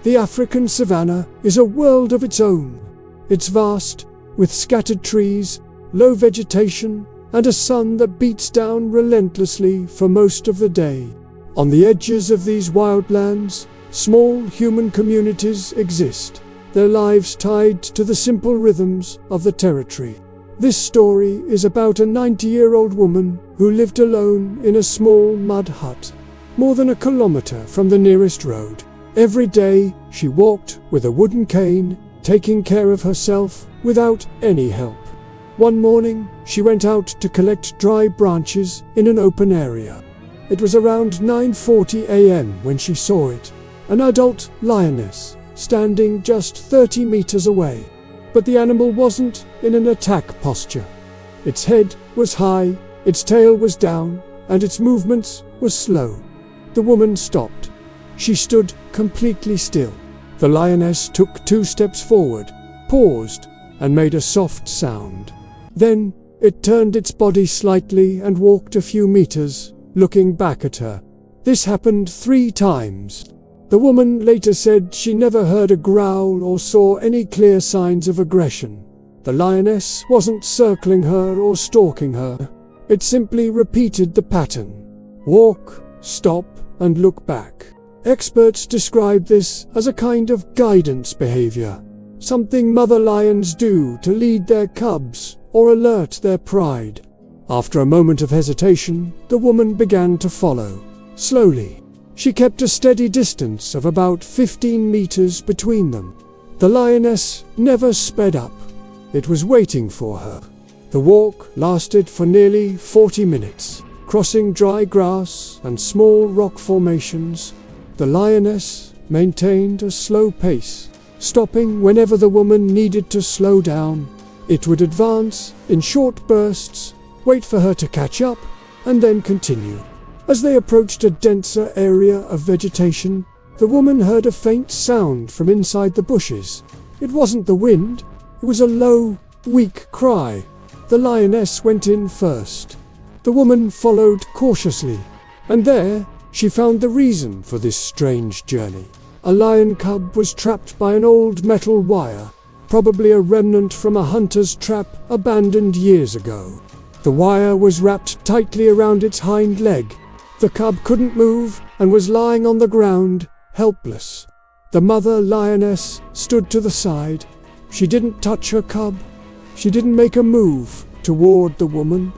The African savanna is a world of its own. It's vast, with scattered trees, low vegetation, and a sun that beats down relentlessly for most of the day. On the edges of these wildlands, small human communities exist, their lives tied to the simple rhythms of the territory. This story is about a 90-year-old woman who lived alone in a small mud hut, more than a kilometer from the nearest road. Every day, she walked with a wooden cane, taking care of herself without any help. One morning, she went out to collect dry branches in an open area. It was around 9:40 a.m. when she saw it, an adult lioness, standing just 30 meters away. But the animal wasn't in an attack posture. Its head was high, its tail was down, and its movements were slow. The woman stopped. She stood completely still. The lioness took 2 steps forward, paused, and made a soft sound. Then it turned its body slightly and walked a few meters, looking back at her. This happened 3 times. The woman later said she never heard a growl or saw any clear signs of aggression. The lioness wasn't circling her or stalking her. It simply repeated the pattern. Walk, stop, and look back. Experts describe this as a kind of guidance behavior, something mother lions do to lead their cubs or alert their pride. After a moment of hesitation, the woman began to follow, slowly. She kept a steady distance of about 15 meters between them. The lioness never sped up. It was waiting for her. The walk lasted for nearly 40 minutes, crossing dry grass and small rock formations. The lioness maintained a slow pace, stopping whenever the woman needed to slow down. It would advance in short bursts, wait for her to catch up, and then continue. As they approached a denser area of vegetation, the woman heard a faint sound from inside the bushes. It wasn't the wind, it was a low, weak cry. The lioness went in first. The woman followed cautiously, and there she found the reason for this strange journey. A lion cub was trapped by an old metal wire, probably a remnant from a hunter's trap abandoned years ago. The wire was wrapped tightly around its hind leg. The cub couldn't move and was lying on the ground, helpless. The mother lioness stood to the side. She didn't touch her cub. She didn't make a move toward the woman.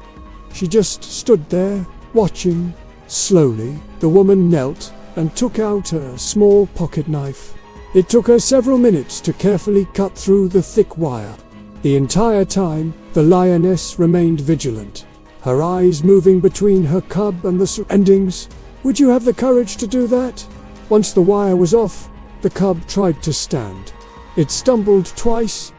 She just stood there, watching. Slowly, the woman knelt and took out a small pocket knife. It took her several minutes to carefully cut through the thick wire. The entire time, the lioness remained vigilant, her eyes moving between her cub and the surroundings. Would you have the courage to do that? Once the wire was off, the cub tried to stand. It stumbled twice,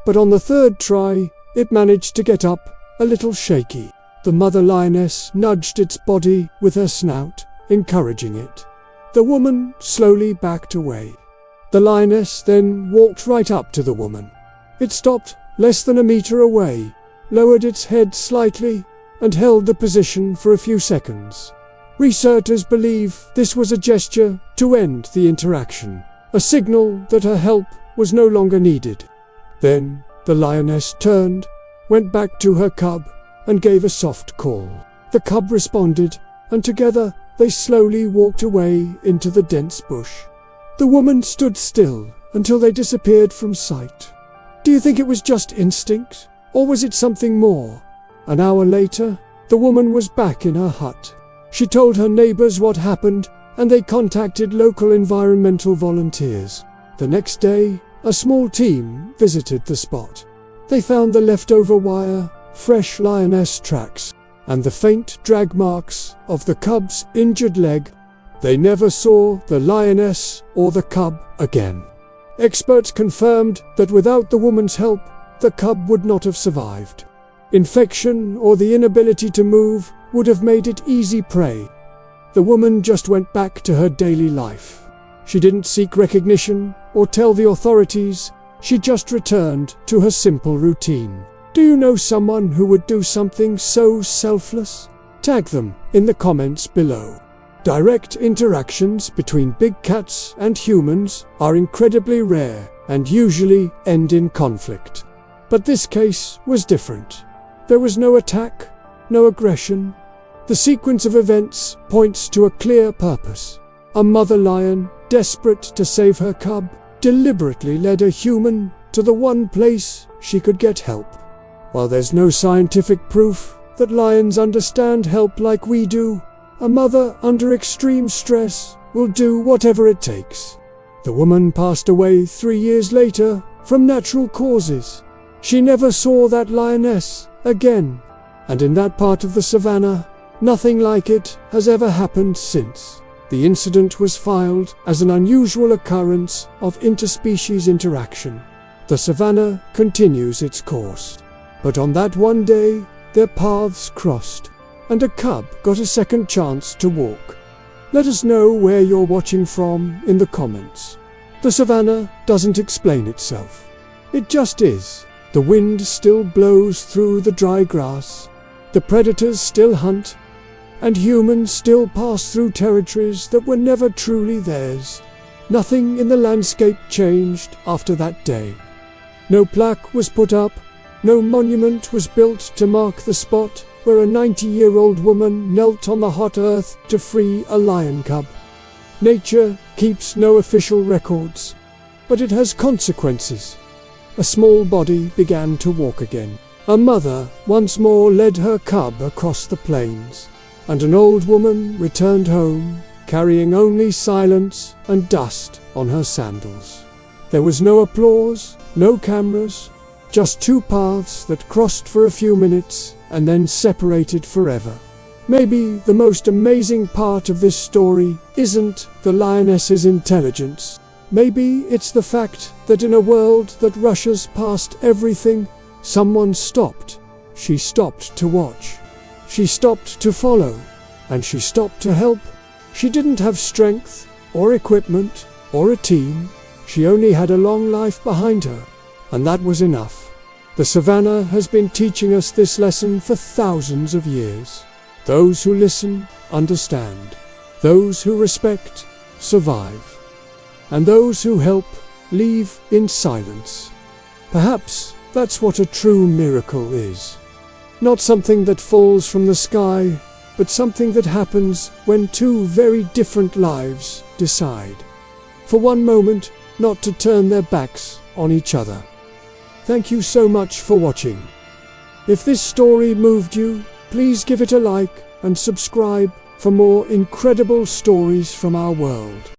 but on the 3rd try, it managed to get up, a little shaky. The mother lioness nudged its body with her snout, encouraging it. The woman slowly backed away. The lioness then walked right up to the woman. It stopped less than a meter away, lowered its head slightly, and held the position for a few seconds. Researchers believe this was a gesture to end the interaction, a signal that her help was no longer needed. Then the lioness turned, went back to her cub, and gave a soft call. The cub responded, and together they slowly walked away into the dense bush. The woman stood still until they disappeared from sight. Do you think it was just instinct, or was it something more? An hour later, the woman was back in her hut. She told her neighbors what happened, and they contacted local environmental volunteers. The next day, a small team visited the spot. They found the leftover wire, fresh lioness tracks, and the faint drag marks of the cub's injured leg. They never saw the lioness or the cub again. Experts confirmed that without the woman's help, the cub would not have survived. Infection or the inability to move would have made it easy prey. The woman just went back to her daily life. She didn't seek recognition or tell the authorities. She just returned to her simple routine. Do you know someone who would do something so selfless? Tag them in the comments below. Direct interactions between big cats and humans are incredibly rare and usually end in conflict. But this case was different. There was no attack, no aggression. The sequence of events points to a clear purpose. A mother lion, desperate to save her cub, deliberately led a human to the one place she could get help. While there's no scientific proof that lions understand help like we do, a mother under extreme stress will do whatever it takes. The woman passed away 3 years later from natural causes. She never saw that lioness again, and in that part of the savannah, nothing like it has ever happened since. The incident was filed as an unusual occurrence of interspecies interaction. The savannah continues its course. But on that one day, their paths crossed, and a cub got a second chance to walk. Let us know where you're watching from in the comments. The savannah doesn't explain itself. It just is. The wind still blows through the dry grass. The predators still hunt, and humans still pass through territories that were never truly theirs. Nothing in the landscape changed after that day. No plaque was put up, no monument was built to mark the spot where a 90-year-old woman knelt on the hot earth to free a lion cub. Nature keeps no official records, but it has consequences. A small body began to walk again. A mother once more led her cub across the plains, and an old woman returned home, carrying only silence and dust on her sandals. There was no applause, no cameras, just two paths that crossed for a few minutes and then separated forever. Maybe the most amazing part of this story isn't the lioness's intelligence. Maybe it's the fact that in a world that rushes past everything, someone stopped. She stopped to watch. She stopped to follow. And she stopped to help. She didn't have strength, or equipment, or a team. She only had a long life behind her. And that was enough. The savannah has been teaching us this lesson for thousands of years. Those who listen, understand. Those who respect, survive. And those who help, leave in silence. Perhaps that's what a true miracle is. Not something that falls from the sky, but something that happens when two very different lives decide, for one moment, not to turn their backs on each other. Thank you so much for watching. If this story moved you, please give it a like and subscribe for more incredible stories from our world.